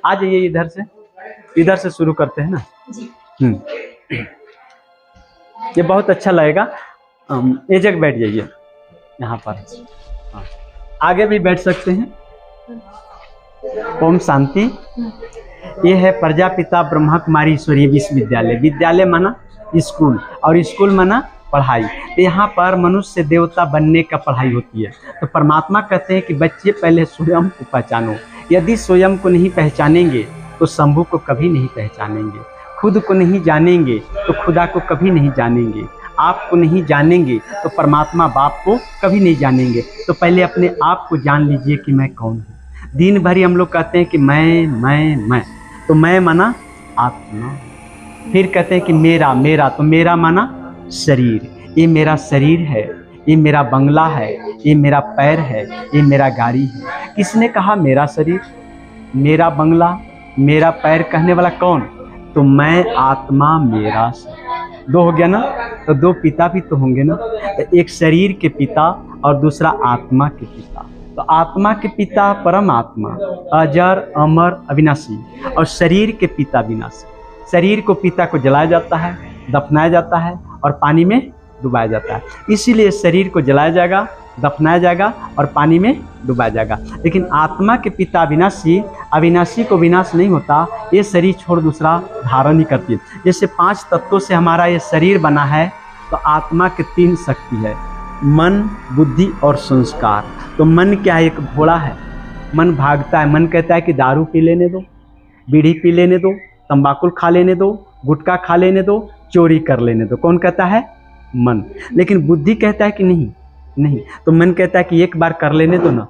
आ जाइए इधर से शुरू करते हैं ना जी। ये बहुत अच्छा लगेगा। ये जगह बैठ जाइए यहाँ पर। हाँ, आगे भी बैठ सकते हैं। ओम शांति। ये है प्रजापिता ब्रह्मा कुमारी ईश्वरीय विश्वविद्यालय। विद्यालय माना स्कूल और स्कूल माना पढ़ाई। तो यहाँ पर मनुष्य देवता बनने का पढ़ाई होती है। तो परमात्मा कहते हैं कि बच्चे पहले स्वयं को पहचानो। यदि स्वयं को नहीं पहचानेंगे तो शंभु को कभी नहीं पहचानेंगे। खुद को नहीं जानेंगे तो खुदा को कभी नहीं जानेंगे। आपको नहीं जानेंगे तो परमात्मा बाप को कभी नहीं जानेंगे। तो पहले अपने आप को जान लीजिए कि मैं कौन हूँ। दिन भर हम लोग कहते हैं कि मैं। तो मैं माना आत्मा। फिर कहते हैं कि मेरा। तो मेरा माना शरीर। ये मेरा शरीर है, ये मेरा बंगला है, ये मेरा पैर है, ये मेरा गाड़ी है। किसने कहा मेरा शरीर, मेरा बंगला, मेरा पैर कहने वाला कौन? तो मैं आत्मा मेरा शरीर। दो हो गया ना। तो दो पिता भी तो होंगे ना। तो एक शरीर के पिता और दूसरा आत्मा के पिता। तो आत्मा के पिता परमात्मा अजर अमर अविनाशी और शरीर के पिता विनाशी। शरीर को पिता को जलाया जाता है, दफनाया जाता है और पानी में डुबाया जाता है। इसीलिए शरीर को जलाया जाएगा, दफनाया जाएगा और पानी में डुबाया जाएगा। लेकिन आत्मा के पिता अविनाशी को विनाश नहीं होता। ये शरीर छोड़ दूसरा धारण ही करती है। जैसे 5 तत्वों से हमारा ये शरीर बना है, तो आत्मा के 3 शक्ति है, मन, बुद्धि और संस्कार। तो मन क्या है? एक घोड़ा है। मन भागता है। मन कहता है कि दारू पी लेने दो, बीड़ी पी लेने दो, तंबाकू खा लेने दो, गुटखा खा लेने दो, चोरी कर लेने दो। कौन कहता है? मन। लेकिन बुद्धि कहता है कि नहीं। तो मन कहता है कि एक बार कर लेने दो ना।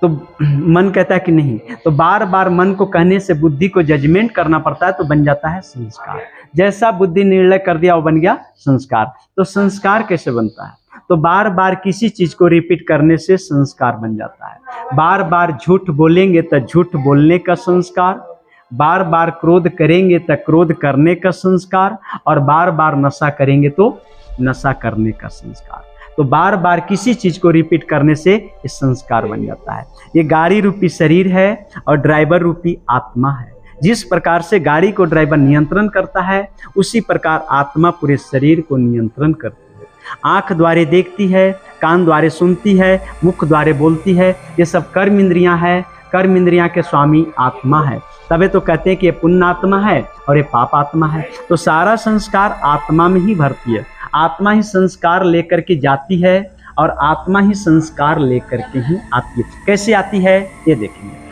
तो मन कहता है कि नहीं। तो बार बार मन को कहने से बुद्धि को जजमेंट करना पड़ता है, तो बन जाता है संस्कार। जैसा बुद्धि निर्णय कर दिया वो बन गया संस्कार। तो संस्कार कैसे बनता है? तो बार बार किसी चीज को रिपीट करने से संस्कार बन जाता है। बार बार झूठ बोलेंगे तो झूठ बोलने का संस्कार, बार बार क्रोध करेंगे तो क्रोध करने का संस्कार, और बार बार नशा करेंगे तो नशा करने का संस्कार। तो बार बार किसी चीज को रिपीट करने से ये संस्कार बन जाता है। ये गाड़ी रूपी शरीर है और ड्राइवर रूपी आत्मा है। जिस प्रकार से गाड़ी को ड्राइवर नियंत्रण करता है, उसी प्रकार आत्मा पूरे शरीर को नियंत्रण करती है। आंख द्वारे देखती है, कान द्वारे सुनती है, मुख द्वारे बोलती है। ये सब कर्म इंद्रियां है। कर्म इंद्रियां के स्वामी आत्मा है। तबे तो कहते हैं कि ये पुण्य आत्मा है और ये पाप आत्मा है। तो सारा संस्कार आत्मा में ही भरती है। आत्मा ही संस्कार लेकर के जाती है और आत्मा ही संस्कार लेकर के ही आती है। कैसे आती है ये देखेंगे।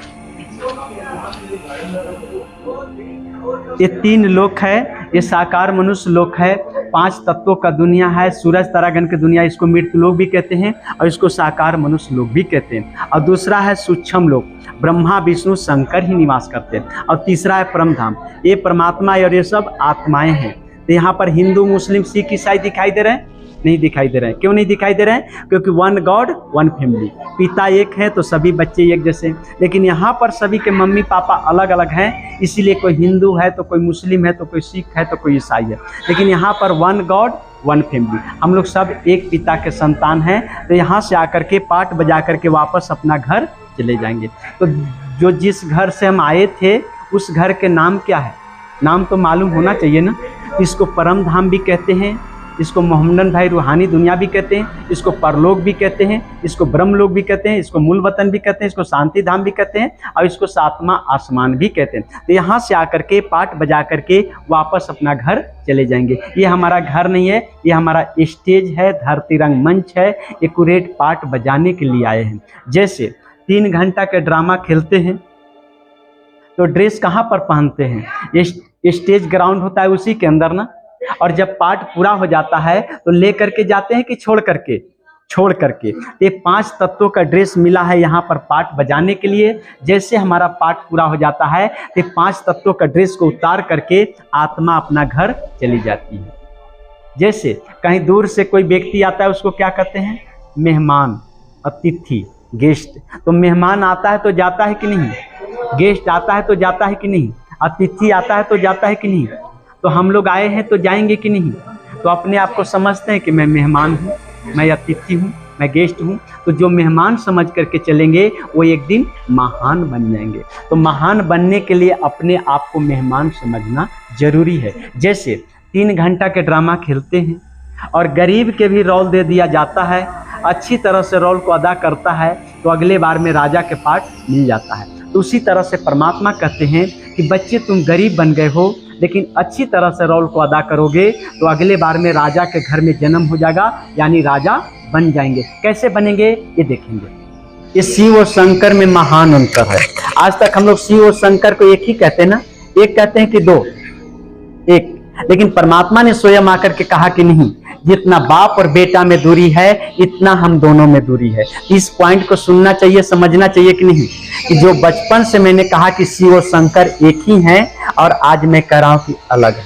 ये 3 लोक है। ये साकार मनुष्य लोक है। 5 तत्वों का दुनिया है। सूरज तारागण की दुनिया, इसको मृत्यु लोक भी कहते हैं और इसको साकार मनुष्य लोक भी कहते हैं। और दूसरा है सूक्ष्म लोक, ब्रह्मा विष्णु शंकर ही निवास करते हैं। और तीसरा है परम धाम। ये परमात्मा और ये सब आत्माएं हैं। तो यहाँ पर हिंदू, मुस्लिम, सिख, ईसाई दिखाई दे रहे हैं? नहीं दिखाई दे रहे हैं। क्यों नहीं दिखाई दे रहे हैं? क्योंकि 1 गॉड 1 फैमिली। पिता एक है तो सभी बच्चे एक जैसे। लेकिन यहाँ पर सभी के मम्मी पापा अलग अलग हैं। इसीलिए कोई हिंदू है तो कोई मुस्लिम है तो कोई सिख है तो कोई ईसाई है। लेकिन यहाँ पर 1 गॉड 1 फैमिली। हम लोग सब एक पिता के संतान हैं। तो यहाँ से आकर के पाठ बजा करके वापस अपना घर चले जाएंगे। तो जो जिस घर से हम आए थे उस घर के नाम क्या है? नाम तो मालूम होना चाहिए ना। इसको परम धाम भी कहते हैं, इसको मोहम्मदन भाई रूहानी दुनिया भी कहते हैं, इसको परलोक भी कहते हैं, इसको ब्रह्मलोक भी कहते हैं, इसको मूल वतन भी कहते हैं, इसको शांति धाम भी कहते हैं और इसको 7वां आसमान भी कहते हैं। तो यहाँ से आकर के पाठ बजा करके वापस अपना घर चले जाएंगे। ये हमारा घर नहीं है, ये हमारा स्टेज है, धरती रंग मंच है। एक्यूरेट पाठ बजाने के लिए आए हैं। जैसे 3 घंटा के ड्रामा खेलते हैं तो ड्रेस कहाँ पर पहनते हैं? स्टेज ग्राउंड होता है उसी के अंदर ना। और जब पाठ पूरा हो जाता है तो ले करके जाते हैं कि छोड़ करके। ये 5 तत्वों का ड्रेस मिला है यहाँ पर पाठ बजाने के लिए। जैसे हमारा पाठ पूरा हो जाता है तो 5 तत्वों का ड्रेस को उतार करके आत्मा अपना घर चली जाती है। जैसे कहीं दूर से कोई व्यक्ति आता है, उसको क्या कहते हैं? मेहमान, अतिथि, गेस्ट। तो मेहमान आता है तो जाता है कि नहीं? गेस्ट आता है तो जाता है कि नहीं? अतिथि आता है तो जाता है कि नहीं? तो हम लोग आए हैं तो जाएंगे कि नहीं? तो अपने आप को समझते हैं कि मैं मेहमान हूँ, मैं अतिथि हूँ, मैं गेस्ट हूँ, तो जो मेहमान समझ करके चलेंगे वो एक दिन महान बन जाएंगे। तो महान बनने के लिए अपने आप को मेहमान समझना जरूरी है। जैसे 3 घंटा के ड्रामा खेलते हैं और गरीब के भी रोल दे दिया जाता है, अच्छी तरह से रोल को अदा करता है तो अगले बार में राजा के पार्ट मिल जाता है। तो उसी तरह से परमात्मा कहते हैं कि बच्चे तुम गरीब बन गए हो, लेकिन अच्छी तरह से रोल को अदा करोगे तो अगले बार में राजा के घर में जन्म हो जाएगा, यानी राजा बन जाएंगे। कैसे बनेंगे ये देखेंगे। ये शिव और शंकर में महान अंतर है। आज तक हम लोग शिव और शंकर को एक ही कहते हैं ना, एक कहते हैं कि दो, एक। लेकिन परमात्मा ने स्वयं आकर के कहा कि नहीं, जितना बाप और बेटा में दूरी है इतना हम दोनों में दूरी है। इस पॉइंट को सुनना चाहिए, समझना चाहिए कि नहीं, कि जो बचपन से मैंने कहा कि शिव और शंकर एक ही हैं और आज मैं कह रहा हूं कि अलग है,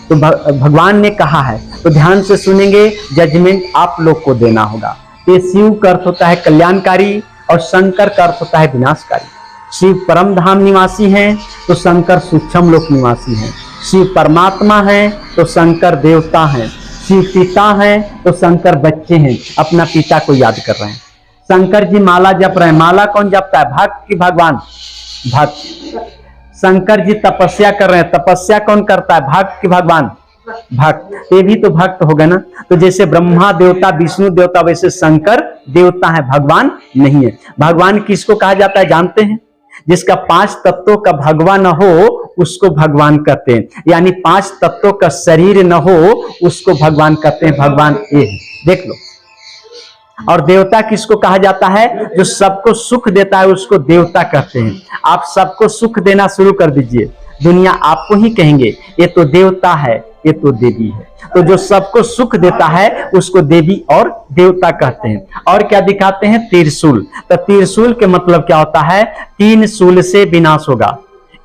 तो भगवान ने कहा है, तो ध्यान से सुनेंगे। जजमेंट आप लोग को देना होगा। ये शिव का अर्थ होता है कल्याणकारी और शंकर का अर्थ होता है विनाशकारी। शिव परम धाम निवासी हैं तो शंकर सूक्ष्म लोक निवासी हैं। शिव परमात्मा है तो शंकर देवता हैं। शिव पिता हैं तो शंकर बच्चे हैं, अपना पिता को याद कर रहे हैं। शंकर जी माला जप रहे हैं। माला कौन जपता है? भक्त की भगवान? भक्त। शंकर जी तपस्या कर रहे हैं। तपस्या कौन करता है? भक्त की भगवान? भक्त। ये भी तो भक्त हो गए ना। तो जैसे ब्रह्मा देवता, विष्णु देवता, वैसे शंकर देवता है, भगवान नहीं है। भगवान किसको कहा जाता है जानते हैं? जिसका 5 तत्वों का भगवान न हो उसको भगवान कहते हैं, यानी 5 तत्वों का शरीर न हो उसको भगवान कहते हैं। भगवान ये है, देख लो। और देवता किसको कहा जाता है? जो सबको सुख देता है उसको देवता कहते हैं। आप सबको सुख देना शुरू कर दीजिए, दुनिया आपको ही कहेंगे ये तो देवता है, ये तो देवी है। तो जो सबको सुख देता है उसको देवी और देवता कहते हैं। और क्या दिखाते हैं? त्रिशूल। तो त्रिशूल के मतलब क्या होता है? 3 शूल से विनाश होगा।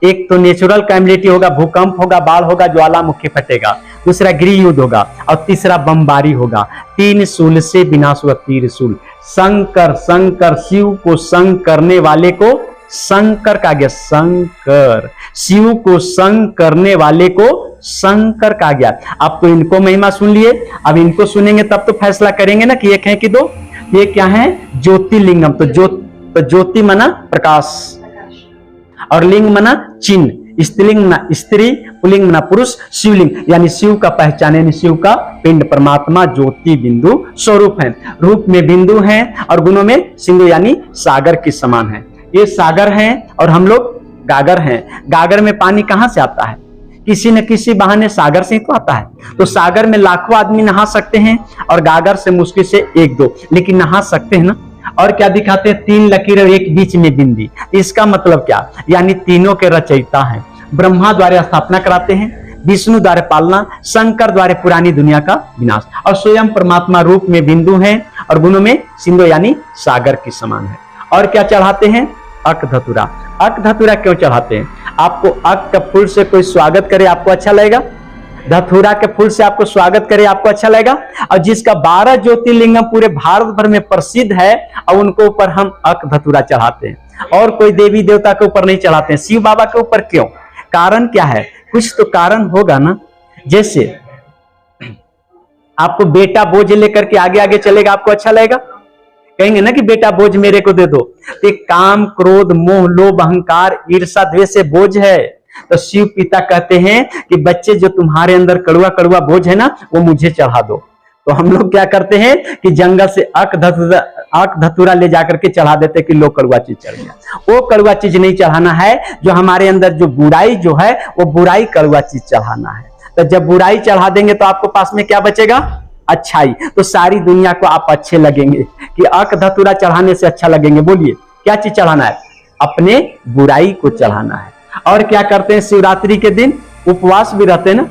एक तो नेचुरल कैमिलिटी होगा, भूकंप होगा, बाढ़ होगा, ज्वालामुखी फटेगा। दूसरा गृह युद्ध होगा और तीसरा बमबारी होगा। 3 शूल से विनाश होगा। त्रिशूल। शंकर, शंकर शिव को संग करने वाले को शंकर कहा गया। शंकर शिव को संग करने वाले को शंकर कहा गया। अब तो इनको महिमा सुन लिए, अब इनको सुनेंगे तब तो फैसला करेंगे ना कि एक है कि दो। ये क्या है? ज्योतिर्लिंगम। तो ज्योति मना प्रकाश और लिंग मना चिन्ह। स्त्रीलिंग मना स्त्री, पुलिंग मना पुरुष, शिवलिंग यानी शिव का पहचान, यानी शिव का पिंड। परमात्मा ज्योति बिंदु स्वरूप है। रूप में बिंदु है और गुणों में सिंधु यानी सागर के समान है। ये सागर है और हम लोग गागर हैं। गागर में पानी कहां से आता है? किसी न किसी बहाने सागर से ही तो आता है। तो सागर में लाखों आदमी नहा सकते हैं और गागर से मुश्किल से 1-2, लेकिन नहा सकते हैं ना। और क्या दिखाते हैं? 3 लकीर और एक बीच में बिंदी। इसका मतलब क्या? यानी तीनों के रचयिता हैं। ब्रह्मा द्वारा स्थापना कराते हैं, विष्णु द्वारा पालना, शंकर द्वारा पुरानी दुनिया का विनाश, और स्वयं परमात्मा रूप में बिंदु है और गुणों में सिंधु यानी सागर के समान है। और क्या चढ़ाते हैं? अक धतुरा। अक धतुरा क्यों चढ़ाते हैं? आपको अक के फूल से कोई स्वागत करे आपको अच्छा लगेगा? धतूरा के फूल से आपको स्वागत करे आपको अच्छा लगेगा? और जिसका 12 ज्योतिर्लिंगम पूरे भारत भर में प्रसिद्ध है और उनको ऊपर हम अक धतूरा चढ़ाते हैं, और कोई देवी देवता के ऊपर नहीं चढ़ाते हैं। शिव बाबा के ऊपर क्यों? कारण क्या है? कुछ तो कारण होगा ना। जैसे आपको बेटा बोझ लेकर के आगे आगे चलेगा, आपको अच्छा लगेगा? कहेंगे ना कि बेटा बोझ मेरे को दे दो। तो काम, क्रोध, मोह, लोभ, अहंकार, ईर्षा, द्वेष से बोझ है। तो शिव पिता कहते हैं कि बच्चे जो तुम्हारे अंदर कड़वा कड़वा बोझ है ना वो मुझे चढ़ा दो। तो हम लोग क्या करते हैं कि जंगल से अक धतूरा ले जाकर के चढ़ा देते कि लो कड़वा चीज चढ़ गया। वो कड़वा चीज नहीं चढ़ाना है, जो हमारे अंदर जो बुराई जो है वो बुराई कड़वा चीज चढ़ाना है। तो जब बुराई चढ़ा देंगे तो आपको पास में क्या बचेगा? अच्छाई। तो सारी दुनिया को आप अच्छे लगेंगे कि अक धतूरा चढ़ाने से अच्छा लगेंगे। बोलिए क्या चीज चढ़ाना है? अपने बुराई को चढ़ाना है। और क्या करते हैं? शिवरात्रि के दिन उपवास भी रहते हैं ना।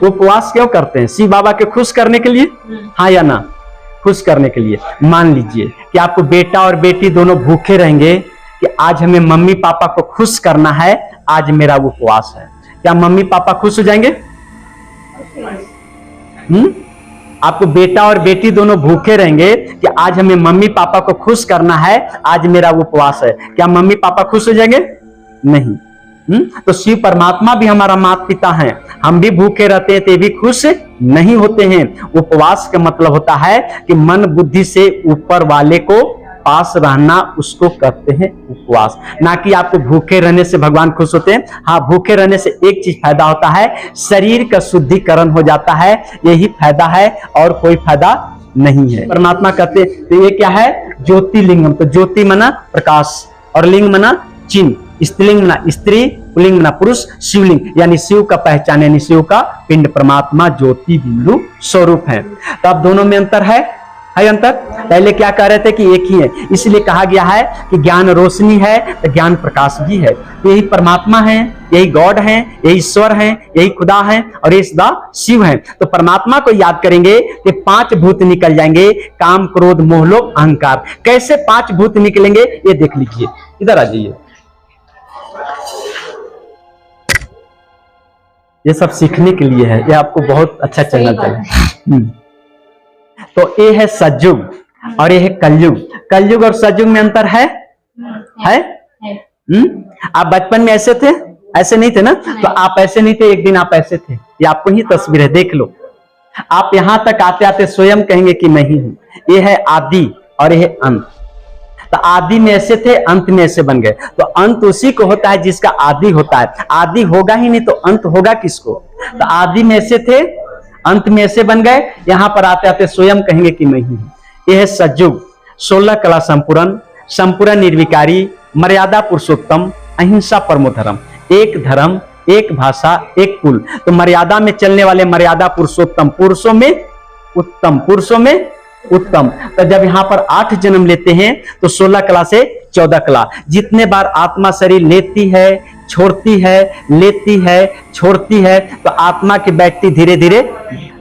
उपवास क्यों करते हैं? शिव बाबा के खुश करने के लिए, हाँ या ना? खुश करने के लिए। मान लीजिए कि आपको बेटा और बेटी दोनों भूखे रहेंगे कि आज हमें मम्मी पापा को खुश करना है, आज मेरा उपवास है। क्या मम्मी पापा खुश हो जाएंगे? आपको बेटा और बेटी दोनों भूखे रहेंगे कि आज हमें मम्मी पापा को खुश करना है, आज मेरा उपवास है। क्या मम्मी पापा खुश हो जाएंगे? नहीं। तो शिव परमात्मा भी हमारा माता पिता है। हम भी भूखे रहते हैं ते भी खुश नहीं होते हैं। उपवास का मतलब होता है कि मन बुद्धि से ऊपर वाले को पास रहना, उसको कहते हैं उपवास। ना कि आपको भूखे रहने से भगवान खुश होते हैं। हाँ, भूखे रहने से एक चीज फायदा होता है, शरीर का शुद्धिकरण हो जाता है, यही फायदा है और कोई फायदा नहीं है। परमात्मा कहते हैं तो ये क्या है, ज्योतिलिंगम। तो ज्योति मना प्रकाश और लिंग मना चिन्ह, स्त्रीलिंग मना स्त्री, पुल्लिंग मना पुरुष, शिवलिंग यानी शिव का पहचान, यानी शिव का पिंड परमात्मा ज्योति बिंदु स्वरूप है। तो अब दोनों में अंतर है अंतर। पहले क्या कह रहे थे कि एक ही है, इसलिए कहा गया है कि ज्ञान रोशनी है तो ज्ञान प्रकाश भी है। तो यही परमात्मा है, यही गॉड है, यही ईश्वर है, यही खुदा है और ये सदा शिव है। तो परमात्मा को याद करेंगे कि 5 भूत निकल जाएंगे, काम क्रोध मोह लोभ अहंकार। कैसे 5 भूत निकलेंगे ये देख लीजिए, इधर आ जाइए। ये सब सीखने के लिए है, ये आपको बहुत अच्छा चलना चाहिए। तो ये है सतयुग और ये है कलयुग। कलयुग और सतयुग में अंतर है? आप बचपन में ऐसे थे, ऐसे नहीं थे ना? तो आप ऐसे नहीं थे, एक दिन आप ऐसे थे। ये आपको ही तस्वीर है, देख लो। आप यहां तक आते आते स्वयं कहेंगे कि मैं ही हूं। ये है आदि और ये है अंत। तो आदि में ऐसे थे, अंत में ऐसे बन गए। तो अंत उसी को होता है जिसका आदि होता है। आदि होगा ही नहीं तो अंत होगा किसको? तो आदि में ऐसे थे, अंत में ऐसे बन गए, यहां पर आते आते स्वयं कहेंगे कि मैं ही हूं। यह है सतयुग। 16 कला संपूर्ण, संपूर्ण निर्विकारी, मर्यादा पुरुषोत्तम, अहिंसा परमो धर्म। एक धर्म, एक भाषा, एक कुल। तो मर्यादा में चलने वाले मर्यादा पुरुषोत्तम, पुरुषों में उत्तम, पुरुषों में उत्तम। तो जब यहां पर 8 जन्म लेते हैं तो 16 कला से 14 कला। जितने बार आत्मा शरीर लेती है, छोड़ती है, लेती है, छोड़ती है, तो आत्मा की बैटरी धीरे धीरे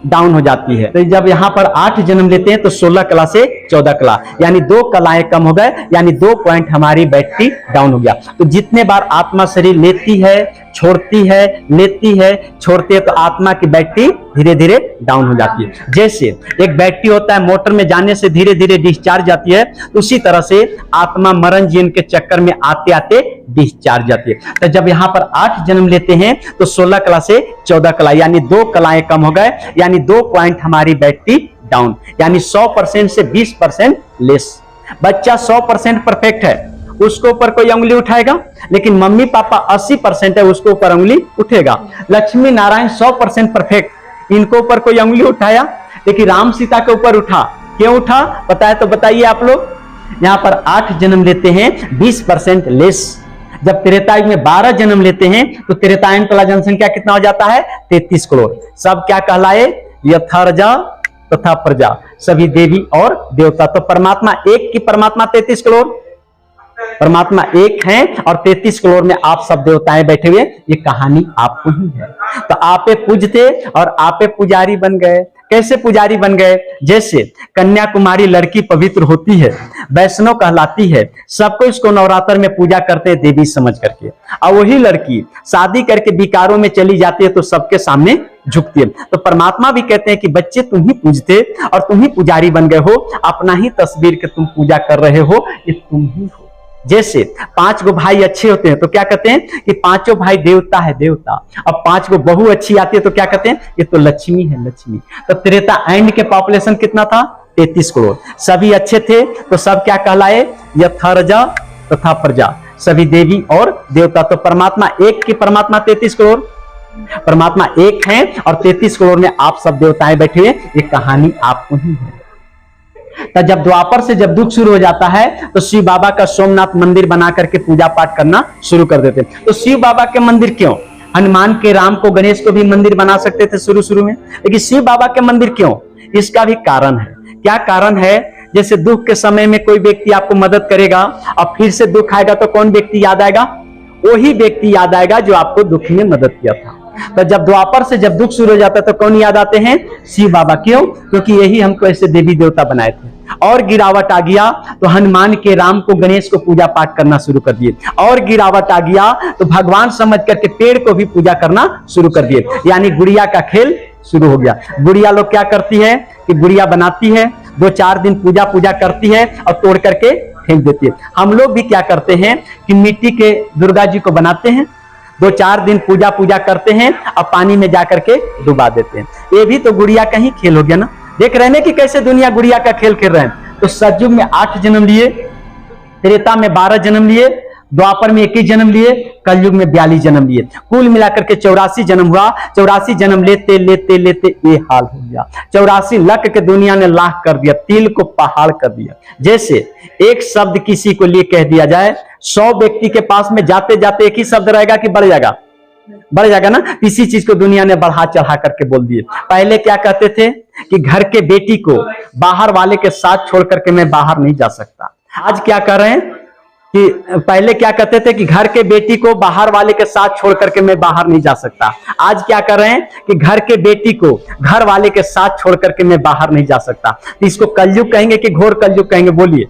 डाउन हो जाती है। तो जब यहां पर 8 जन्म लेते हैं तो 16 कला से 14 कला, यानी 2 कलाएं कम हो गए, यानी 2 पॉइंट हमारी बैटरी डाउन हो गया। तो जितने बार आत्मा शरीर लेती है, छोड़ती है, लेती है, छोड़ती है, तो आत्मा की बैटरी धीरे धीरे डाउन हो जाती है। जैसे एक बैटरी होता है, मोटर में जाने से धीरे धीरे डिस्चार्ज जाती है, उसी तरह से आत्मा मरण जीवन के चक्कर में आते आते डिस्चार्ज जाती है। तो जब यहाँ पर 8 जन्म लेते हैं तो 16 कला से 14 कला, यानी 2 कलाएं कम हो गए, यानी 2 पॉइंट हमारी बैटरी डाउन, यानी 100% से 20% लेस। बच्चा 100% परफेक्ट है, उसको ऊपर कोई उंगली उठाएगा, लेकिन मम्मी पापा 80% है, उसको ऊपर उंगली उठेगा। लक्ष्मी नारायण 100% परफेक्ट, इनको ऊपर कोई उंगली उठाया, लेकिन राम सीता के ऊपर उठा। क्यों उठा पता है तो बताइए आप लोग। यहां पर 8 जन्म लेते हैं, 20% लेस। जब त्रेतायुग में 12 जन्म लेते हैं तो त्रेतायन काला जनसंख्या कितना हो जाता है? 33 करोड़। सब क्या कहलाए? यथार्जा तथा प्रजा, सभी देवी और देवता। तो परमात्मा एक की परमात्मा 33 करोड़, परमात्मा एक है और 33 करोड़ में आप सब देवताएं बैठे हुए। ये कहानी आपको ही है। तो आपे पूजते और आपे पुजारी बन गए। कैसे पुजारी बन गए? जैसे कन्याकुमारी लड़की पवित्र होती है, वैष्णव कहलाती है, सबको इसको नवरात्र में पूजा करते हैं देवी समझ करके। और वही लड़की शादी करके विकारों में चली जाती है तो सबके सामने झुकती है। तो परमात्मा भी कहते हैं कि बच्चे तुम ही पूजते और तुम ही पुजारी बन गए हो, अपना ही तस्वीर के तुम पूजा कर रहे हो, ये तुम ही हो। जैसे 5 गो भाई अच्छे होते हैं तो क्या कहते हैं कि 5 भाई देवता है, देवता। अब 5 गो बहू अच्छी आती है तो क्या कहते हैं? ये तो लक्ष्मी है, लक्ष्मी। तो त्रेता एंड के पॉपुलेशन कितना था? 33 करोड़। सभी अच्छे थे तो सब क्या कहलाए? यथार्जा तथा प्रजा, सभी देवी और देवता। तो परमात्मा एक की परमात्मा 33 करोड़, परमात्मा एक है और 33 करोड़ में आप सब देवताएं बैठे हुए। ये कहानी आपको ही है। तो जब द्वापर से जब दुख शुरू हो जाता है तो शिव बाबा का सोमनाथ मंदिर बना करके पूजा पाठ करना शुरू कर देते हैं। तो शिव बाबा के मंदिर क्यों? हनुमान के, राम को, गणेश को भी मंदिर बना सकते थे शुरू में, लेकिन शिव बाबा के मंदिर क्यों? इसका भी कारण है। क्या कारण है? जैसे दुख के समय में कोई व्यक्ति आपको मदद करेगा और फिर से दुख आएगा तो कौन व्यक्ति याद आएगा? वही व्यक्ति याद आएगा जो आपको दुख में मदद किया था। तो जब द्वापर से जब दुख शुरू हो जाता है तो कौन याद आते हैं? शिव बाबा। क्यों? क्योंकि यही हमको ऐसे देवी देवता बनाए थे। और गिरावट आ गया तो हनुमान के, राम को, गणेश को पूजा पाठ करना शुरू कर दिए। और गिरावट आ गया तो भगवान समझ करके पेड़ को भी पूजा करना शुरू कर दिए, यानी गुड़िया का खेल शुरू हो गया। गुड़िया लोग क्या करती है कि गुड़िया बनाती है, 2-4 दिन पूजा करती है और तोड़ करके फेंक देती है। हम लोग भी क्या करते हैं कि मिट्टी के दुर्गा जी को बनाते हैं, 2-4 दिन पूजा पूजा करते हैं और पानी में जाकर के डुबा देते हैं। ये भी तो गुड़िया का ही खेल हो गया ना। देख रहे हैं कि कैसे दुनिया गुड़िया का खेल खेल रहे हैं। तो सतयुग में 8 जन्म लिए, त्रेता में 12 जन्म लिए, द्वापर में 21 जन्म लिए, कलयुग में 42 जन्म लिए। कुल मिलाकर के 84 जन्म हुआ। 84 जन्म लेते लेते लेते ये हाल हो गया। 84 लाख के दुनिया ने लाख कर दिया, तिल को पहाड़ कर दिया। जैसे एक शब्द किसी को लिए कह दिया जाए, 100 व्यक्ति के पास में जाते जाते एक ही शब्द रहेगा कि बढ़ जाएगा? बढ़ जाएगा ना। इसी चीज को दुनिया ने बढ़ा चढ़ा करके बोल दिए। पहले क्या कहते थे कि घर के बेटी को बाहर वाले के साथ छोड़ करके मैं बाहर नहीं जा सकता। आज क्या कर रहे हैं कि पहले क्या कहते थे कि घर के बेटी को बाहर वाले के साथ छोड़ करके मैं बाहर नहीं जा सकता। आज क्या कर रहे हैं कि घर के बेटी को घर वाले के साथ छोड़ करके मैं बाहर नहीं जा सकता। तो इसको कलयुग कहेंगे कि घोर कलयुग कहेंगे? बोलिए,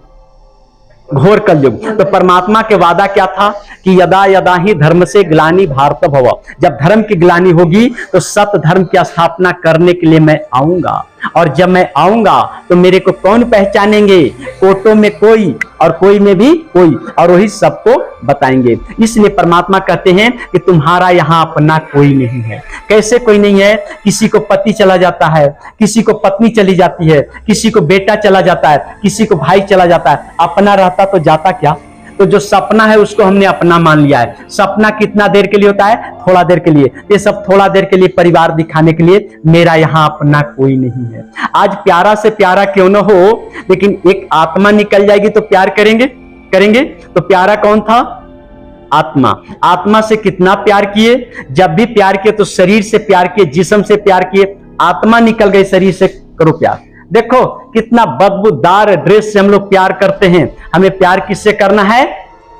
घोर कलयुग। तो परमात्मा के वादा क्या था कि यदा यदा ही धर्म से ग्लानि भारत भव, जब धर्म की ग्लानि होगी तो सत्य धर्म की स्थापना करने के लिए मैं आऊंगा। और जब मैं आऊंगा तो मेरे को कौन पहचानेंगे? कोटों में कोई और कोई में भी कोई, और वही सबको बताएंगे। इसलिए परमात्मा कहते हैं कि तुम्हारा यहां अपना कोई नहीं है। कैसे कोई नहीं है? किसी को पति चला जाता है, किसी को पत्नी चली जाती है, किसी को बेटा चला जाता है, किसी को भाई चला जाता है। अपना रहता तो जाता क्या? तो जो सपना है उसको हमने अपना मान लिया है। सपना कितना देर के लिए होता है? थोड़ा देर के लिए। ये सब थोड़ा देर के लिए परिवार दिखाने के लिए। मेरा यहाँ अपना कोई नहीं है। आज प्यारा से प्यारा क्यों न हो, लेकिन एक आत्मा निकल जाएगी तो प्यार करेंगे? करेंगे। तो प्यारा कौन था? आत्मा। आत्मा से कितना प्यार किए? जब भी प्यार किए तो शरीर से प्यार किए, जिस्म से प्यार किए। आत्मा निकल गई, शरीर से करो प्यार। देखो कितना बदबूदार ड्रेस से हम लोग प्यार करते हैं। हमें प्यार किससे करना है?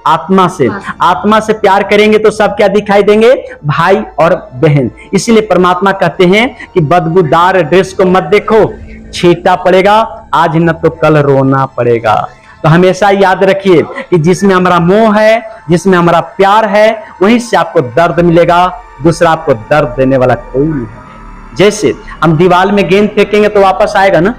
आत्मा से। आत्मा से प्यार करेंगे तो सब क्या दिखाई देंगे? भाई और बहन। इसीलिए परमात्मा कहते हैं कि बदबूदार ड्रेस को मत देखो, छींटा पड़ेगा आज न तो कल रोना पड़ेगा। तो हमेशा याद रखिए कि जिसमें हमारा मोह है, जिसमें हमारा प्यार है, वहीं से आपको दर्द मिलेगा। दूसरा आपको दर्द देने वाला कोई नहीं है। जैसे हम दीवार में गेंद फेंकेंगे तो वापस आएगा ना।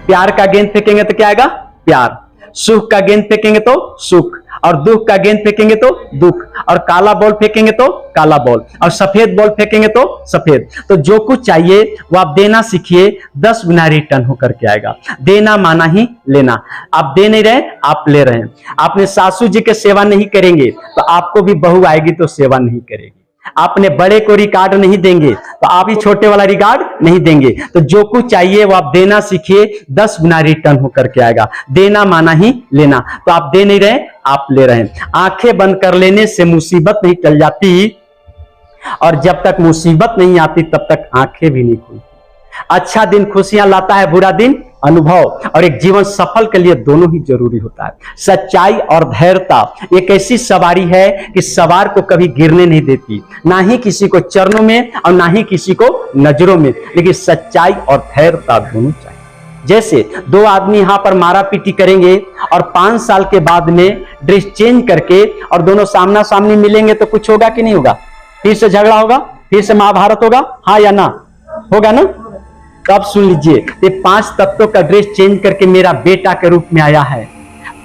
प्यार का गेंद फेंकेंगे तो क्या आएगा? प्यार। सुख का गेंद फेंकेंगे तो सुख, और दुख का गेंद फेंकेंगे तो दुख, और काला बॉल फेंकेंगे तो काला बॉल, और सफेद बॉल फेंकेंगे तो सफेद। तो जो कुछ चाहिए वो आप देना सीखिए, 10 गुना रिटर्न होकर के आएगा। देना माना ही लेना। आप दे नहीं रहे, आप ले रहे हैं। आपने सासू जी के सेवा नहीं करेंगे तो आपको भी बहू आएगी तो सेवा नहीं करेगी। आपने बड़े को रिकॉर्ड नहीं देंगे तो आप ही छोटे वाला रिकॉर्ड नहीं देंगे। तो जो कुछ चाहिए वो आप देना सीखिए, 10 गुना रिटर्न होकर के आएगा। देना माना ही लेना। तो आप दे नहीं रहे, आप ले रहे हैं। आंखें बंद कर लेने से मुसीबत नहीं टल जाती, और जब तक मुसीबत नहीं आती तब तक आंखें भी नहीं खुलती। अच्छा दिन खुशियां लाता है, बुरा दिन अनुभव। और एक जीवन सफल के लिए दोनों ही जरूरी होता है। सच्चाई और धैर्यता एक ऐसी सवारी है कि सवार को कभी गिरने नहीं देती, ना ही किसी को चरणों में और ना ही किसी को नजरों में, लेकिन सच्चाई और धैर्यता दोनों चाहिए। जैसे 2 आदमी यहां पर मारा पीटी करेंगे और 5 साल के बाद में ड्रेस चेंज करके और दोनों सामना सामनी मिलेंगे तो कुछ होगा कि नहीं होगा? फिर से झगड़ा होगा, फिर से महाभारत होगा, हाँ या ना? होगा ना। तो अब सुन लीजिए, ये 5 तत्वों का ड्रेस चेंज करके मेरा बेटा के रूप में आया है,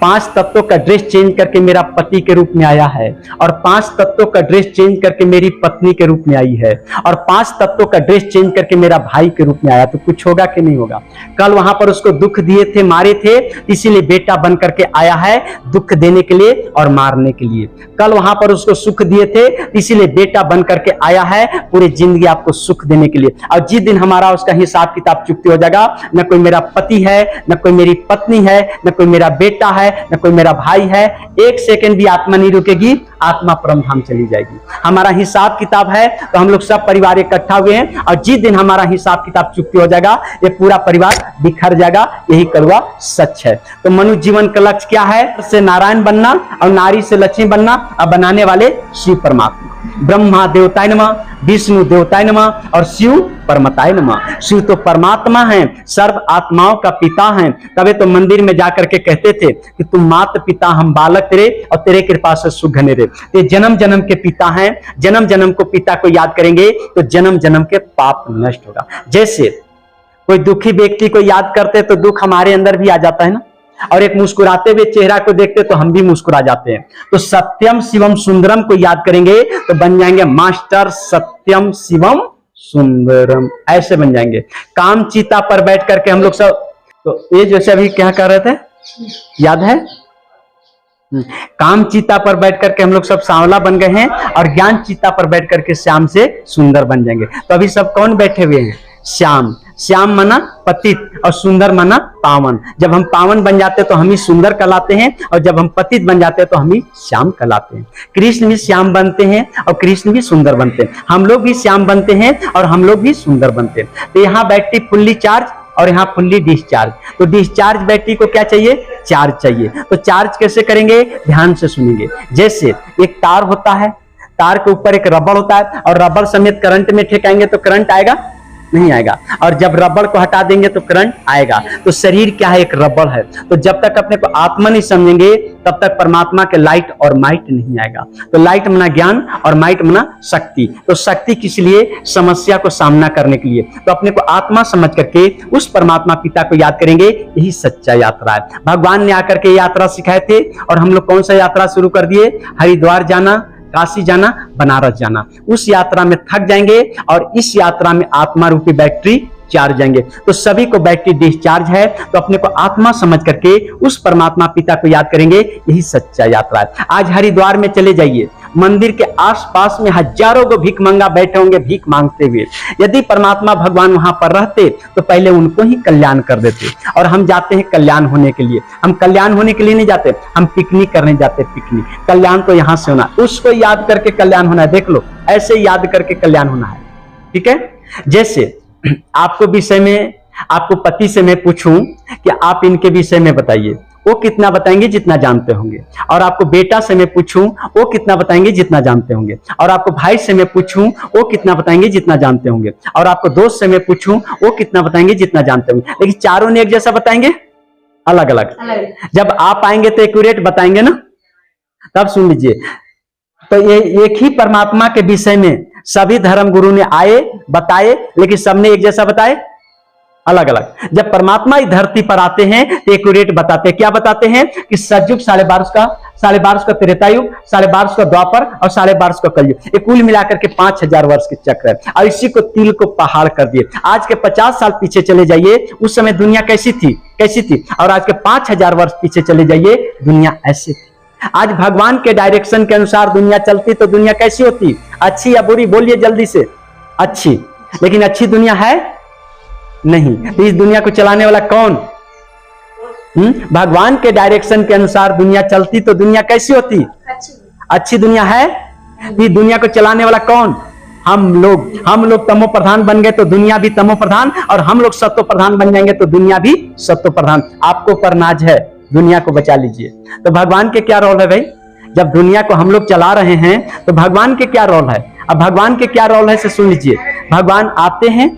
5 तत्वों का ड्रेस चेंज करके मेरा पति के रूप में आया है, और 5 तत्वों का ड्रेस चेंज करके मेरी पत्नी के रूप में आई है, और 5 तत्वों का ड्रेस चेंज करके मेरा भाई के रूप में आया। तो कुछ होगा कि नहीं होगा? कल वहां पर उसको दुख दिए थे, मारे थे, इसीलिए बेटा बन करके आया है दुख देने के लिए और मारने के लिए। कल वहां पर उसको सुख दिए थे, इसीलिए बेटा बन करके आया है पूरी जिंदगी आपको सुख देने के लिए। और जिस दिन हमारा उसका हिसाब किताब चुकती हो जाएगा, न कोई मेरा पति है, न कोई मेरी पत्नी है, न कोई मेरा बेटा है, न कोई मेरा भाई है, 1 सेकंड भी आत्मा नहीं रुकेगी, आत्मा परम धाम चली जाएगी। हमारा हिसाब किताब है तो हम लोग सब परिवार इकट्ठा हुए हैं, और जिस दिन हमारा हिसाब किताब चुकती हो जाएगा ये पूरा परिवार बिखर जाएगा। यही कड़वा सच है। तो मनुष्य जीवन का लक्ष्य क्या है? से नारायण बनना और नारी से लक्ष्मी बनना, और बनाने वाले शिव परमात्मा। ब्रह्मा देवताय नमः, विष्णु देवताय नमः और शिव परमताय नमः। शिव तो परमात्मा है, सर्व आत्माओं का पिता है। तबे तो मंदिर में जाकर के कहते थे कि तुम मात पिता हम बालक तेरे, और तेरे कृपा से सुख घने रे। ये जन्म जन्म के पिता हैं। जन्म जन्म को पिता को याद करेंगे तो जन्म जन्म के पाप नष्ट होगा। जैसे कोई दुखी व्यक्ति को याद करते तो दुख हमारे अंदर भी आ जाता है ना। और एक मुस्कुराते हुए चेहरा को देखते तो हम भी मुस्कुरा जाते हैं। तो सत्यम शिवम सुंदरम को याद करेंगे तो बन जाएंगे मास्टर सत्यम शिवम सुंदरम, ऐसे बन जाएंगे। काम चीता पर बैठ करके हम लोग सब, तो ये जैसे अभी क्या कर रहे थे, याद है? काम चीता पर बैठ करके हम लोग सब सांवला बन गए हैं और ज्ञान चीता पर बैठ करके श्याम से सुंदर बन जाएंगे। तो अभी सब कौन बैठे हुए हैं? श्याम। श्याम माना पतित और सुंदर माना पावन। जब हम पावन बन जाते हैं तो हम ही सुंदर कहलाते हैं, और जब हम पतित बन जाते हैं तो हम ही श्याम कहलाते हैं। कृष्ण भी श्याम बनते हैं और कृष्ण भी सुंदर बनते हैं। हम लोग भी श्याम बनते हैं और हम लोग भी सुंदर बनते हैं। तो यहाँ बैटरी फुल्ली चार्ज और यहाँ फुल्ली डिस्चार्ज। तो डिस्चार्ज बैटरी को क्या चाहिए? चार्ज चाहिए। तो चार्ज कैसे करेंगे? ध्यान से सुनेंगे। जैसे एक तार होता है, तार के ऊपर एक रबड़ होता है और रबड़ समेत करंट में ठेकाएंगे तो करंट आएगा? नहीं आएगा। और जब रबड़ को हटा देंगे तो करंट आएगा। तो शरीर क्या है? एक रबड़ है। तो जब तक अपने को आत्मा नहीं समझेंगे तब तक परमात्मा के लाइट और माइट नहीं आएगा। तो लाइट मना ज्ञान और माइट मना शक्ति। तो शक्ति किस लिए? समस्या को सामना करने के लिए। तो अपने को आत्मा समझ करके उस परमात्मा पिता को याद करेंगे, यही सच्चा यात्रा है। भगवान ने आकर के यात्रा सिखाए थे और हम लोग कौन सा यात्रा शुरू कर दिए? हरिद्वार जाना, काशी जाना, बनारस जाना। उस यात्रा में थक जाएंगे और इस यात्रा में आत्मा रूपी बैटरी चार्ज जाएंगे। तो सभी को बैटरी डिस्चार्ज है। तो अपने को आत्मा समझ करके उस परमात्मा पिता को याद करेंगे, यही सच्चा यात्रा है। आज हरिद्वार में चले जाइए, मंदिर के आसपास में हजारों को भीख मंगा बैठे होंगे भीख मांगते हुए। यदि परमात्मा भगवान वहां पर रहते तो पहले उनको ही कल्याण कर देते। और हम जाते हैं कल्याण होने के लिए। हम कल्याण होने के लिए नहीं जाते, हम पिकनिक करने जाते। पिकनिक, कल्याण तो यहां से होना, उसको याद करके कल्याण होना है। देख लो, ऐसे याद करके कल्याण होना है। ठीक है? जैसे आपको विषय में, आपको पति से मैं पूछूं कि आप इनके विषय में बताइए, वो कितना बताएंगे? जितना जानते होंगे। और आपको बेटा से मैं पूछूं, वो कितना बताएंगे? जितना जानते होंगे। और आपको भाई से मैं पूछूं, वो कितना बताएंगे? जितना जानते होंगे। और आपको दोस्त से मैं पूछूं, वो कितना बताएंगे? जितना जानते होंगे। लेकिन चारों ने एक जैसा बताएंगे? अलग अलग। जब आप आएंगे तो एक्यूरेट बताएंगे ना, तब सुन लीजिए। तो ये एक ही परमात्मा के विषय में सभी धर्म गुरु ने आए, बताए, लेकिन सबने एक जैसा बताए? अलग अलग। जब परमात्मा इस धरती पर आते हैं तो एक्यूरेट बताते हैं। क्या बताते हैं? कि सतयुग 1250 का त्रेतायुग, 1250 का द्वापर और 1250 का कलयुग। ये कुल मिलाकर के 5000 वर्ष के चक्र है। और इसी को तिल को पहाड़ कर दिए। आज के 50 साल पीछे चले जाइए, उस समय दुनिया कैसी थी? कैसी थी? और आज के 5000 वर्ष पीछे चले जाइए, दुनिया ऐसी थी। आज भगवान के डायरेक्शन के अनुसार दुनिया चलती तो दुनिया कैसी होती? अच्छी या बुरी? बोलिए जल्दी से। अच्छी। लेकिन अच्छी दुनिया है नहीं। तो इस दुनिया को चलाने वाला कौन? भगवान के डायरेक्शन के अनुसार दुनिया चलती तो दुनिया कैसी होती? अच्छी दुनिया है। इस दुनिया को चलाने वाला कौन? हम लोग तमो प्रधान बन गए तो दुनिया भी तमो प्रधान, और हम लोग सत्व प्रधान बन जाएंगे तो दुनिया भी सत्व प्रधान। आपको पर नाज है, दुनिया को बचा लीजिए। तो भगवान के क्या रोल है भाई? जब दुनिया को हम लोग चला रहे हैं तो भगवान के क्या रोल है? अब भगवान के क्या रोल है से सुन लीजिए। भगवान आते हैं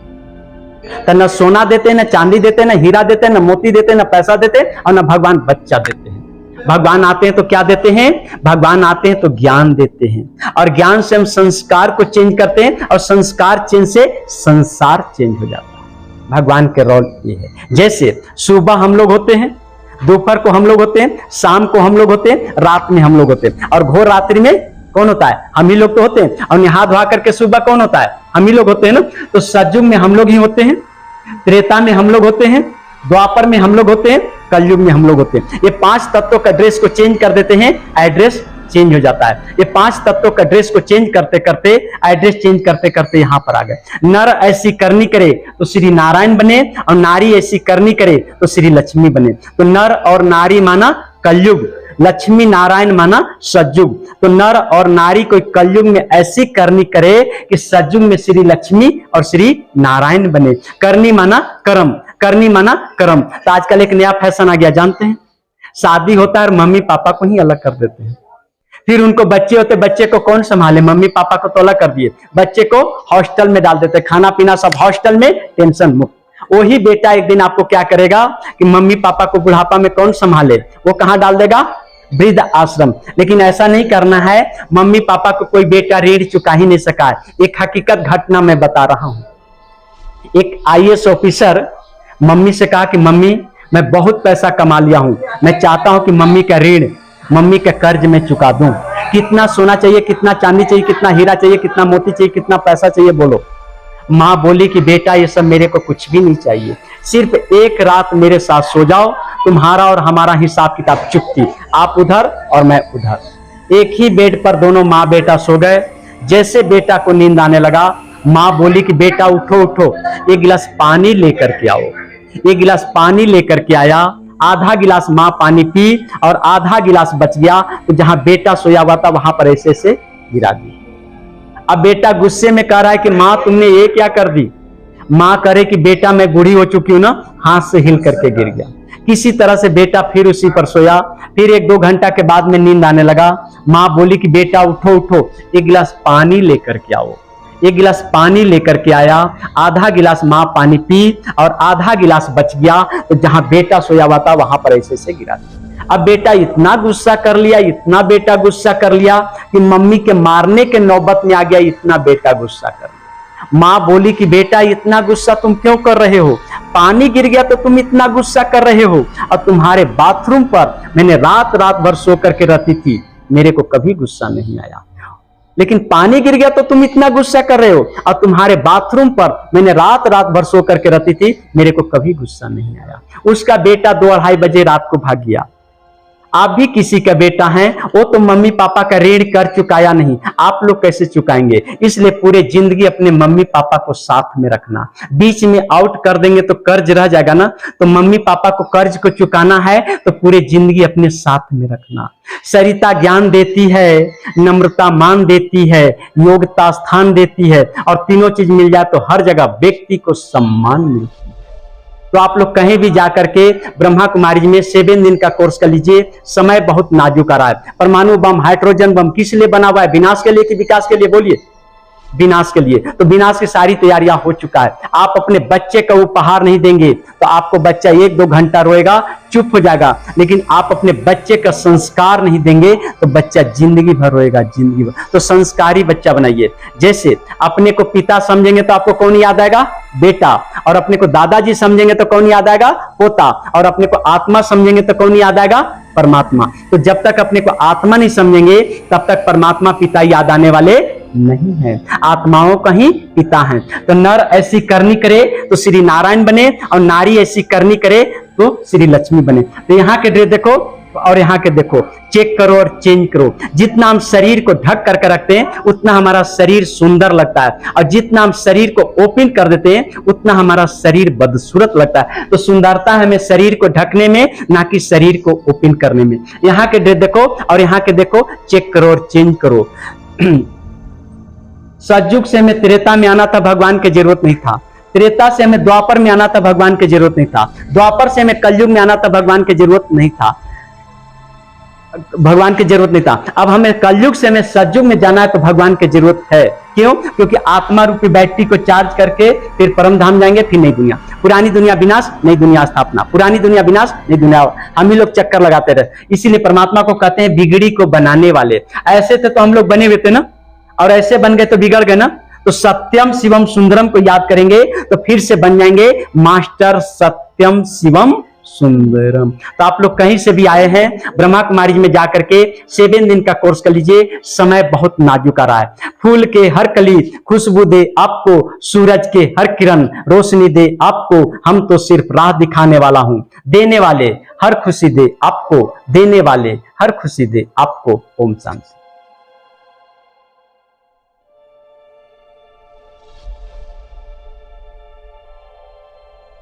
तो न सोना देते, न चांदी देते, न हीरा देते, न मोती देते, न पैसा देते, और न भगवान बच्चा देते हैं। भगवान आते हैं तो क्या देते हैं? भगवान आते हैं तो ज्ञान देते हैं, और ज्ञान से हम संस्कार को चेंज करते हैं, और संस्कार चेंज से संसार चेंज हो जाता है। भगवान के रोल ये है। जैसे सुबह हम लोग होते हैं, दोपहर को हम लोग होते हैं, शाम को हम लोग होते हैं, रात में हम लोग होते हैं, और घोर रात्रि में कौन होता है? हम ही लोग तो होते हैं। और नहा धोआ करके सुबह कौन होता है? हम ही लोग होते हैं ना। तो सतयुग में हम लोग ही होते हैं, त्रेता में हम लोग होते हैं, द्वापर में हम लोग होते हैं, कलयुग में हम लोग होते हैं। ये 5 तत्वों का ड्रेस को चेंज कर देते हैं, एड्रेस चेंज हो जाता है। ये 5 तत्वों का ड्रेस को चेंज करते करते, एड्रेस चेंज करते करते यहां पर आ गए। नर ऐसी करनी करे तो श्री नारायण बने, और नारी ऐसी करनी करे तो श्री लक्ष्मी बने। तो नर और नारी माना कलयुग, लक्ष्मी नारायण माना सतयुग। तो नर और नारी कोई कलयुग में ऐसी करनी करे कि सतयुग में श्री लक्ष्मी और श्री नारायण बने। करनी माना कर्म, करनी माना कर्म। तो आजकल एक नया फैशन आ गया, जानते हैं? शादी होता है और मम्मी पापा को ही अलग कर देते हैं। फिर उनको बच्चे होते, बच्चे को कौन संभाले? मम्मी पापा को तो अलग कर दिए, बच्चे को हॉस्टल में डाल देते, खाना पीना सब हॉस्टल में, टेंशन मुक्त। वही बेटा एक दिन आपको क्या करेगा कि मम्मी पापा को बुढ़ापा में कौन संभाले? वो कहां डाल देगा? वृद्ध आश्रम। लेकिन ऐसा नहीं करना है। मम्मी पापा को कोई बेटा ऋण चुका ही नहीं सका है। एक हकीकत घटना मैं बता रहा हूं। एक IAS ऑफिसर मम्मी से कहा कि मम्मी मैं बहुत पैसा कमा लिया हूं, मैं चाहता हूं कि मम्मी का ऋण, मम्मी का कर्ज मैं चुका दूं। कितना सोना चाहिए, कितना चांदी चाहिए, कितना हीरा चाहिए, कितना मोती चाहिए, कितना पैसा चाहिए, बोलो। माँ बोली कि बेटा ये सब मेरे को कुछ भी नहीं चाहिए, सिर्फ एक रात मेरे साथ सो जाओ, तुम्हारा और हमारा हिसाब किताब चुकती, आप उधर और मैं उधर। एक ही बेड पर दोनों माँ बेटा सो गए। जैसे बेटा को नींद आने लगा, माँ बोली कि बेटा उठो उठो, एक गिलास पानी लेकर के आओ। एक गिलास पानी लेकर के आया, आधा गिलास माँ पानी पी और आधा गिलास बच गया, तो जहां बेटा सोया हुआ था वहां पर ऐसे से गिरा दी। अब बेटा गुस्से में कह रहा है कि माँ तुमने ये क्या कर दी। माँ करे कि बेटा मैं बूढ़ी हो चुकी हूं ना, हाथ से हिल करके गिर गया। किसी तरह से बेटा फिर उसी पर सोया। फिर 1-2 घंटा के बाद में नींद आने लगा। माँ बोली कि बेटा उठो उठो, एक गिलास पानी लेकर के आओ। एक गिलास पानी लेकर के आया, आधा गिलास माँ पानी पी और आधा गिलास बच गया, तो जहां बेटा सोया हुआ था वहां पर ऐसे से गिरा दिया। अब बेटा इतना गुस्सा कर लिया, इतना बेटा गुस्सा कर लिया कि मम्मी के मारने के नौबत में आ गया, इतना बेटा गुस्सा कर लिया। माँ बोली कि बेटा इतना गुस्सा तुम क्यों कर रहे हो, पानी गिर गया तो तुम इतना गुस्सा कर रहे हो, और तुम्हारे बाथरूम पर मैंने रात रात भर सो करके रहती थी, मेरे को कभी गुस्सा नहीं आया, लेकिन पानी गिर गया तो तुम इतना गुस्सा कर रहे हो, और तुम्हारे बाथरूम पर मैंने रात रात भर सो करके रहती थी, मेरे को कभी गुस्सा नहीं आया। उसका बेटा 2-2:30 बजे रात को भाग गया। आप भी किसी का बेटा हैं, वो तो मम्मी पापा का ऋण कर चुकाया नहीं, आप लोग कैसे चुकाएंगे। इसलिए पूरे जिंदगी अपने मम्मी पापा को साथ में रखना। बीच में आउट कर देंगे तो कर्ज रह जाएगा ना, तो मम्मी पापा को कर्ज को चुकाना है तो पूरे जिंदगी अपने साथ में रखना। सरिता ज्ञान देती है, नम्रता मान देती है, योग्यता स्थान देती है, और तीनों चीज मिल जाए तो हर जगह व्यक्ति को सम्मान मिलता है। तो आप लोग कहीं भी जाकर के ब्रह्मा कुमारी में 7 दिन का कोर्स कर लीजिए। समय बहुत नाजुक आ रहा है। परमाणु बम, हाइड्रोजन बम किस लिए बना हुआ है, विनाश के लिए कि विकास के लिए, बोलिए। विनाश के लिए। तो विनाश की सारी तैयारियां हो चुका है। आप अपने बच्चे को उपहार नहीं देंगे तो आपको बच्चा 1-2 घंटा रोएगा, चुप हो जाएगा, लेकिन आप अपने बच्चे का संस्कार नहीं देंगे तो बच्चा जिंदगी भर रोएगा, जिंदगी भर। तो संस्कारी बच्चा बनाइए। जैसे अपने को पिता समझेंगे तो आपको कौन याद आएगा, बेटा, और अपने को दादाजी समझेंगे तो कौन याद आएगा, पोता, और अपने को आत्मा समझेंगे तो कौन याद आएगा, परमात्मा। तो जब तक अपने को आत्मा नहीं समझेंगे तब तक परमात्मा पिता याद आने वाले नहीं है। आत्माओं का ही पिता है। तो नर ऐसी करनी करे तो श्री नारायण बने, और नारी ऐसी करनी करे तो श्री लक्ष्मी बने। तो यहाँ के ड्रेस देखो और यहाँ के देखो, चेक करो और चेंज करो। जितना हम शरीर को ढक करके रखते हैं उतना हमारा शरीर सुंदर लगता है, और जितना हम शरीर को ओपन कर देते हैं उतना हमारा शरीर बदसूरत लगता है। तो सुंदरता है हमें शरीर को ढकने में, ना कि शरीर को ओपन करने में। यहाँ के ड्रेस देखो और यहाँ के देखो, चेक करो और चेंज करो। सतयुग से हमें त्रेता में आना था, भगवान की जरूरत नहीं था। त्रेता से हमें द्वापर में आना था, भगवान की जरूरत नहीं था। द्वापर से हमें कलयुग में आना था, भगवान की जरूरत नहीं था, भगवान की जरूरत नहीं था। अब हमें कलयुग से हमें सतयुग में जाना है तो भगवान की जरूरत है। क्यों? क्योंकि आत्मा रूपी बैटरी को चार्ज करके फिर परम धाम जाएंगे, फिर नई दुनिया। पुरानी दुनिया विनाश, नई दुनिया स्थापना, पुरानी दुनिया विनाश, नई दुनिया। हम ही लोग चक्कर लगाते रहे। इसीलिए परमात्मा को कहते हैं बिगड़ी को बनाने वाले। ऐसे थे तो हम लोग बने हुए थे ना, और ऐसे बन गए तो बिगड़ गए ना। तो सत्यम शिवम सुंदरम को याद करेंगे तो फिर से बन जाएंगे मास्टर सत्यम शिवम सुंदरम। तो आप लोग कहीं से भी आए हैं, ब्रह्मा कुमारी में जाकर के 7 दिन का कोर्स कर लीजिए। समय बहुत नाजुक आ रहा है। फूल के हर कली खुशबू दे आपको, सूरज के हर किरण रोशनी दे आपको। हम तो सिर्फ राह दिखाने वाला हूं, देने वाले हर खुशी दे आपको, देने वाले हर खुशी दे आपको। ओम शांति।